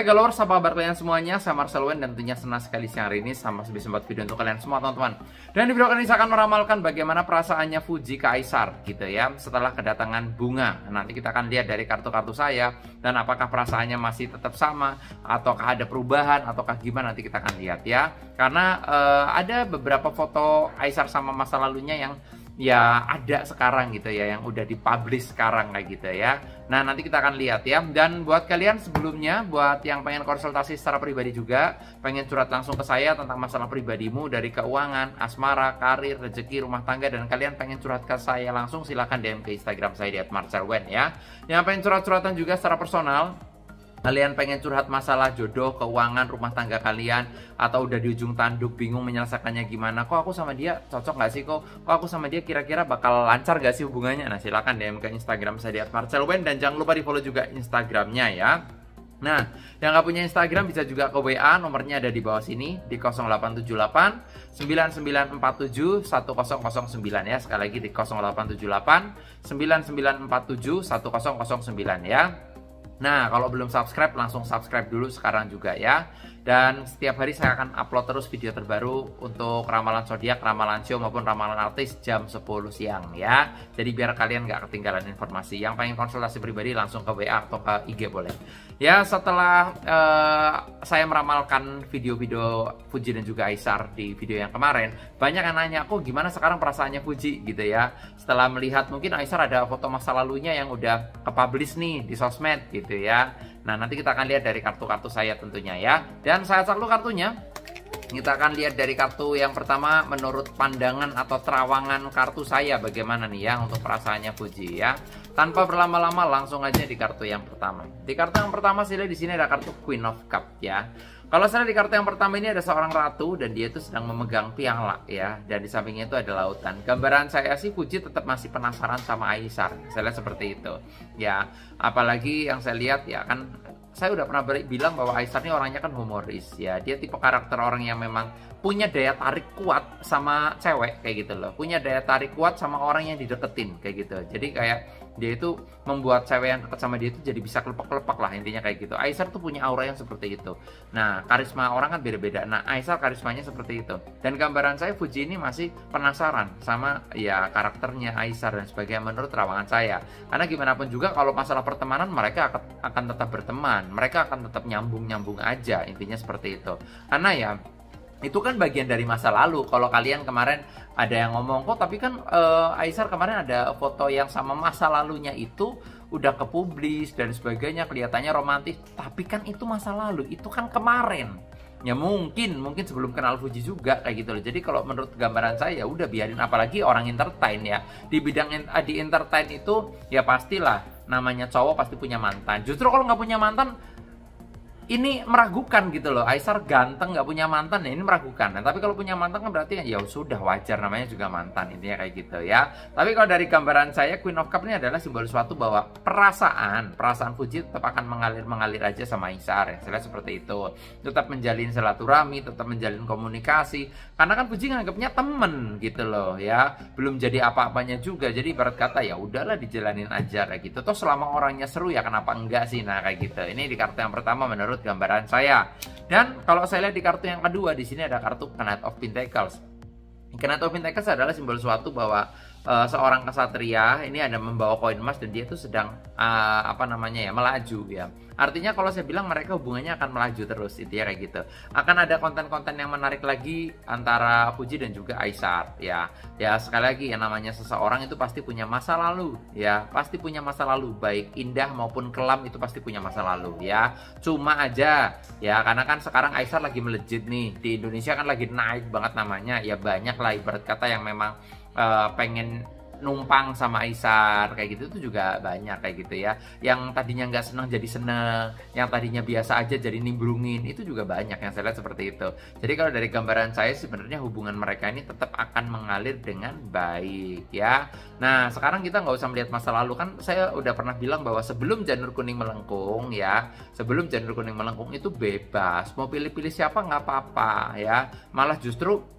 Hai Galowers, apa kabar kalian semuanya? Saya Marcel Wen dan tentunya senang sekali siang hari ini sama sebisa buat video untuk kalian semua teman-teman. Dan di video kali ini saya akan meramalkan bagaimana perasaannya Fuji ke Aisar gitu ya setelah kedatangan bunga. Nanti kita akan lihat dari kartu-kartu saya dan apakah perasaannya masih tetap sama ataukah ada perubahan ataukah gimana, nanti kita akan lihat ya. Karena ada beberapa foto Aisar sama masa lalunya yang ya ada sekarang gitu ya, yang udah dipublish sekarang kayak gitu ya. Nah nanti kita akan lihat ya. Dan buat kalian sebelumnya, buat yang pengen konsultasi secara pribadi juga, pengen curhat langsung ke saya tentang masalah pribadimu dari keuangan, asmara, karir, rezeki, rumah tangga, dan kalian pengen curhat ke saya langsung, silahkan DM ke Instagram saya di @marcelwen ya. Yang pengen curhat-curhatan juga secara personal, kalian pengen curhat masalah jodoh, keuangan, rumah tangga kalian, atau udah di ujung tanduk bingung menyelesaikannya gimana, kok aku sama dia cocok gak sih, kok aku sama dia kira-kira bakal lancar gak sih hubungannya. Nah silahkan DM ke Instagram saya di @marcelwen dan jangan lupa di follow juga Instagramnya ya. Nah, yang nggak punya Instagram bisa juga ke WA, nomornya ada di bawah sini di 0878 9947 1009 ya. Sekali lagi di 0878 9947 1009 ya. Nah, kalau belum subscribe, langsung subscribe dulu sekarang juga ya. Dan setiap hari saya akan upload terus video terbaru untuk ramalan zodiak, ramalan show maupun ramalan artis jam 10 siang ya. Jadi biar kalian nggak ketinggalan informasi. Yang pengen konsultasi pribadi langsung ke WA atau ke IG boleh. Ya, setelah saya meramalkan video-video Fuji dan juga Aisar di video yang kemarin, banyak yang nanya, kok gimana sekarang perasaannya Fuji gitu ya. Setelah melihat mungkin Aisar ada foto masa lalunya yang udah ke-publish nih di sosmed gitu ya. Nah nanti kita akan lihat dari kartu-kartu saya tentunya ya. Dan saya cek dulu kartunya. Kita akan lihat dari kartu yang pertama, menurut pandangan atau terawangan kartu saya bagaimana nih ya untuk perasaannya Fuji ya. Tanpa berlama-lama langsung aja di kartu yang pertama. Di kartu yang pertama saya lihat di sini ada kartu Queen of Cup ya. Kalau saya lihat di kartu yang pertama ini ada seorang ratu dan dia itu sedang memegang piala ya, dan di sampingnya itu ada lautan. Gambaran saya sih Fuji tetap masih penasaran sama Aisar. Saya lihat seperti itu. Ya, apalagi yang saya lihat ya kan, saya udah pernah bilang bahwa Aisar ini orangnya kan humoris ya. Dia tipe karakter orang yang memang punya daya tarik kuat sama cewek kayak gitu loh. Punya daya tarik kuat sama orang yang dideketin kayak gitu. Jadi kayak dia itu membuat cewek yang deket sama dia itu jadi bisa kelepek-kelepek lah, intinya kayak gitu. Aisar tuh punya aura yang seperti itu. Nah, karisma orang kan beda-beda. Nah, Aisar karismanya seperti itu. Dan gambaran saya Fuji ini masih penasaran sama ya karakternya Aisar dan sebagainya menurut terawangan saya. Karena gimana pun juga kalau masalah pertemanan mereka akan tetap berteman. Mereka akan tetap nyambung-nyambung aja, intinya seperti itu. Karena ya itu kan bagian dari masa lalu. Kalau kalian kemarin ada yang ngomong, kok tapi kan Aisar kemarin ada foto yang sama masa lalunya itu udah kepublis dan sebagainya, kelihatannya romantis. Tapi kan itu masa lalu, itu kan kemarin. Ya mungkin sebelum kenal Fuji juga kayak gitu loh. Jadi kalau menurut gambaran saya ya udah biarin, apalagi orang entertain ya. Di bidang di entertain itu ya pastilah namanya cowok pasti punya mantan. Justru kalau nggak punya mantan ini meragukan gitu loh. Aisar ganteng nggak punya mantan ya, ini meragukan. Nah, tapi kalau punya mantan kan berarti ya sudah wajar, namanya juga mantan, intinya kayak gitu ya. Tapi kalau dari gambaran saya Queen of Cup ini adalah simbol suatu bahwa perasaan Fuji tetap akan mengalir aja sama Aisar ya. Saya seperti itu. Tetap menjalin silaturahmi, tetap menjalin komunikasi. Karena kan Fuji nganggapnya temen gitu loh ya. Belum jadi apa-apanya juga. Jadi ibarat kata ya udahlah dijalanin aja kayak gitu. Toh selama orangnya seru ya kenapa enggak sih, nah kayak gitu. Ini di kartu yang pertama menurut gambaran saya. Dan kalau saya lihat di kartu yang kedua, di sini ada kartu Knight of Pentacles. Knight of Pentacles adalah simbol suatu bahwa seorang kesatria ini ada membawa koin emas dan dia itu sedang melaju ya. Artinya kalau saya bilang mereka hubungannya akan melaju terus, itu ya kayak gitu. Akan ada konten-konten yang menarik lagi antara Fuji dan juga Aisar ya. Ya sekali lagi yang namanya seseorang itu pasti punya masa lalu ya, pasti punya masa lalu baik indah maupun kelam, itu pasti punya masa lalu ya. Cuma aja ya karena kan sekarang Aisar lagi melejit nih di Indonesia, kan lagi naik banget namanya ya, banyak lah ibarat kata yang memang pengen numpang sama Aisar kayak gitu tuh juga banyak kayak gitu ya. Yang tadinya nggak senang jadi seneng, yang tadinya biasa aja jadi nimbrungin, itu juga banyak yang saya lihat seperti itu. Jadi kalau dari gambaran saya sebenarnya hubungan mereka ini tetap akan mengalir dengan baik ya. Nah sekarang kita nggak usah melihat masa lalu, kan saya udah pernah bilang bahwa sebelum janur kuning melengkung ya, sebelum janur kuning melengkung itu bebas, mau pilih-pilih siapa nggak apa-apa ya. Malah justru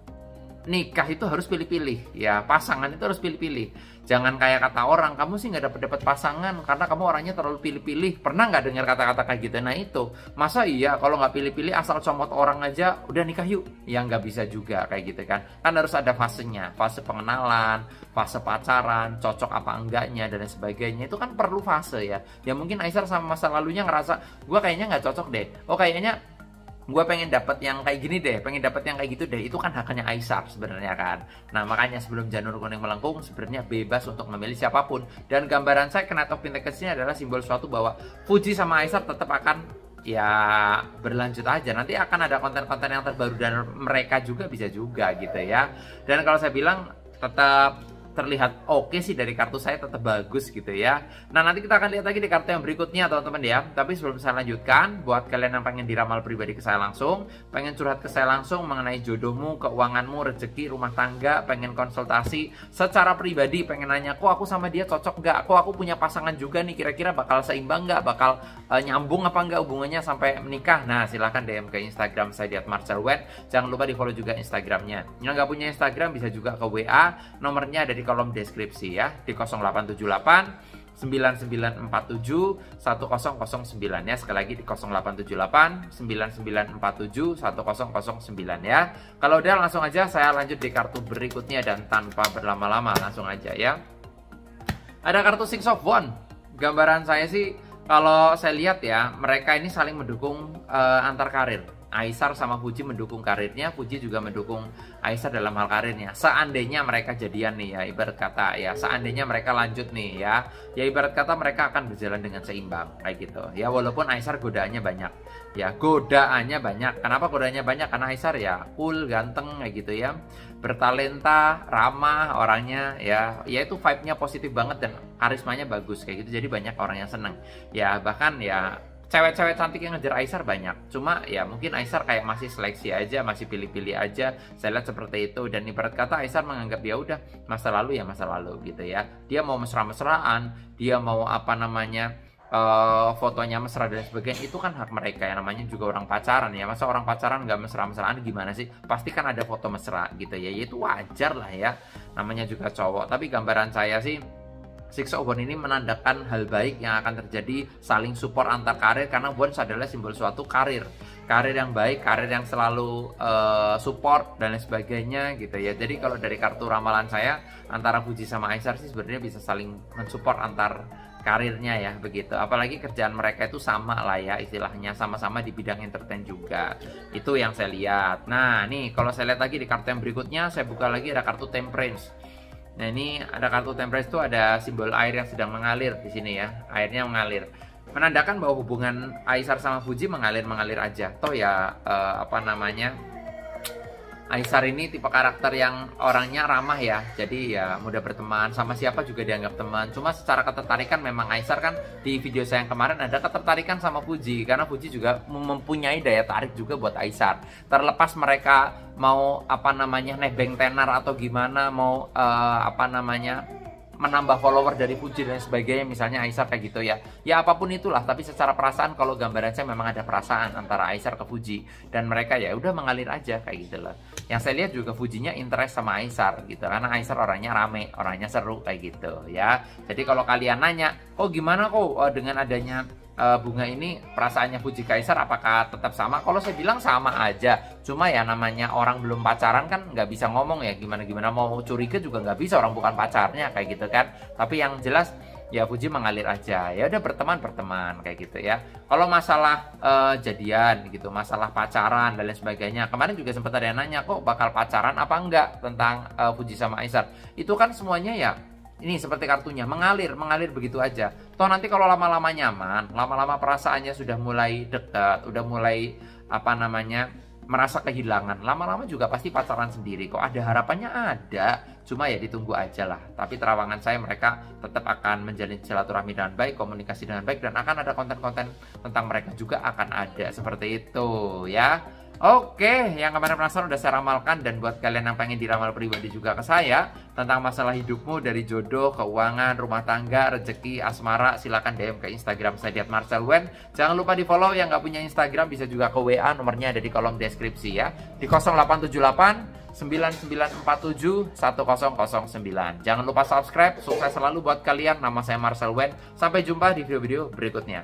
nikah itu harus pilih-pilih ya, pasangan itu harus pilih-pilih. Jangan kayak kata orang, kamu sih nggak dapat pasangan karena kamu orangnya terlalu pilih-pilih. Pernah nggak dengar kata-kata kayak gitu? Nah itu, masa iya kalau nggak pilih-pilih asal comot orang aja udah nikah yuk? Ya nggak bisa juga kayak gitu kan. Kan harus ada fasenya, fase pengenalan, fase pacaran, cocok apa enggaknya dan lain sebagainya. Itu kan perlu fase ya. Ya mungkin Aisar sama masa lalunya ngerasa gue kayaknya nggak cocok deh. Oh kayaknya gue pengen dapat yang kayak gini deh, pengen dapat yang kayak gitu deh. Itu kan haknya Aisar sebenarnya kan. Nah makanya sebelum janur kuning melengkung sebenarnya bebas untuk memilih siapapun. Dan gambaran saya Knight of Pentacles ini adalah simbol suatu bahwa Fuji sama Aisar tetap akan ya berlanjut aja. Nanti akan ada konten-konten yang terbaru dan mereka juga bisa juga gitu ya. Dan kalau saya bilang tetap terlihat oke sih dari kartu saya, tetap bagus gitu ya. Nah nanti kita akan lihat lagi di kartu yang berikutnya teman-teman ya. Tapi sebelum saya lanjutkan, buat kalian yang pengen diramal pribadi ke saya langsung, pengen curhat ke saya langsung mengenai jodohmu, keuanganmu, rezeki, rumah tangga, pengen konsultasi secara pribadi, pengen nanya kok aku sama dia cocok nggak, kok aku punya pasangan juga nih, kira-kira bakal seimbang nggak, bakal nyambung apa nggak hubungannya sampai menikah. Nah silahkan DM ke Instagram saya di @marcelwen. Jangan lupa di follow juga Instagramnya. Yang nggak punya Instagram bisa juga ke WA, nomornya ada di kolom deskripsi ya, di 0878 9947 1009 ya. Sekali lagi di 0878 9947 1009 ya. Kalau udah langsung aja saya lanjut di kartu berikutnya dan tanpa berlama-lama langsung aja ya. Ada kartu Six of Wands. Gambaran saya sih kalau saya lihat ya, mereka ini saling mendukung antar karir. Aisar sama Fuji mendukung karirnya, Fuji juga mendukung Aisar dalam hal karirnya. Seandainya mereka jadian nih ya, ibarat kata ya, seandainya mereka lanjut nih ya, ya ibarat kata mereka akan berjalan dengan seimbang kayak gitu. Ya walaupun Aisar godaannya banyak, ya godaannya banyak. Kenapa godaannya banyak? Karena Aisar ya cool, ganteng kayak gitu ya, bertalenta, ramah orangnya ya, itu vibe-nya positif banget dan karismanya bagus kayak gitu. Jadi banyak orang yang seneng. Ya bahkan ya cewek-cewek cantik yang ngejar Aisar banyak. Cuma ya mungkin Aisar kayak masih seleksi aja, masih pilih-pilih aja. Saya lihat seperti itu. Dan ibarat kata Aisar menganggap ya udah masa lalu ya masa lalu gitu ya. Dia mau mesra-mesraan, dia mau apa namanya fotonya mesra dan sebagainya, itu kan hak mereka ya, namanya juga orang pacaran ya. Masa orang pacaran nggak mesra-mesraan gimana sih? Pasti kan ada foto mesra gitu ya. Itu wajar lah ya. Namanya juga cowok. Tapi gambaran saya sih Six of Wands ini menandakan hal baik yang akan terjadi, saling support antar karir, karena Wands adalah simbol suatu karir yang baik, karir yang selalu support dan lain sebagainya gitu ya. Jadi kalau dari kartu ramalan saya antara Fuji sama Aisar sih sebenarnya bisa saling mensupport antar karirnya ya begitu. Apalagi kerjaan mereka itu sama lah ya, istilahnya sama-sama di bidang entertain juga. Itu yang saya lihat. Nah nih kalau saya lihat lagi di kartu yang berikutnya, saya buka lagi ada kartu Temperance. Nah ini ada kartu Temperance, itu ada simbol air yang sedang mengalir di sini ya, airnya mengalir, menandakan bahwa hubungan Aisar sama Fuji mengalir aja. Toh ya apa namanya, Aisar ini tipe karakter yang orangnya ramah ya, jadi ya mudah berteman, sama siapa juga dianggap teman. Cuma secara ketertarikan memang Aisar kan di video saya yang kemarin ada ketertarikan sama Fuji, karena Fuji juga mempunyai daya tarik juga buat Aisar. Terlepas mereka mau apa namanya nebeng tenar atau gimana, mau apa namanya menambah follower dari Fuji dan sebagainya, misalnya Aisar kayak gitu ya. Ya apapun itulah, tapi secara perasaan kalau gambaran saya memang ada perasaan antara Aisar ke Fuji dan mereka ya udah mengalir aja kayak gitu loh. Yang saya lihat juga Fujinya interest sama Aisar gitu, karena Aisar orangnya rame, orangnya seru kayak gitu ya. Jadi kalau kalian nanya, kok gimana kok dengan adanya bunga ini perasaannya Fuji Kaisar apakah tetap sama? Kalau saya bilang sama aja. Cuma ya namanya orang belum pacaran kan nggak bisa ngomong ya, gimana mau curiga juga nggak bisa, orang bukan pacarnya kayak gitu kan. Tapi yang jelas ya Fuji mengalir aja, ya udah berteman kayak gitu ya. Kalau masalah jadian gitu, masalah pacaran dan lain sebagainya, kemarin juga sempat ada yang nanya kok bakal pacaran apa enggak tentang Fuji sama Aisar. Itu kan semuanya ya ini seperti kartunya mengalir begitu aja. Toh nanti kalau lama-lama nyaman, lama-lama perasaannya sudah mulai dekat, udah mulai apa namanya merasa kehilangan, lama-lama juga pasti pacaran sendiri kok. Ada harapannya, ada, cuma ya ditunggu aja lah. Tapi terawangan saya mereka tetap akan menjalin silaturahmi dengan baik, komunikasi dengan baik, dan akan ada konten-konten tentang mereka juga akan ada seperti itu ya. Oke, yang kemarin penasaran udah saya ramalkan, dan buat kalian yang pengen diramal pribadi juga ke saya tentang masalah hidupmu dari jodoh, keuangan, rumah tangga, rezeki, asmara, silakan DM ke Instagram saya di @marcelwen. Jangan lupa di follow, yang nggak punya Instagram bisa juga ke WA, nomornya ada di kolom deskripsi ya, di 0878 99471009. Jangan lupa subscribe. Sukses selalu buat kalian. Nama saya Marcel Wen. Sampai jumpa di video-video berikutnya.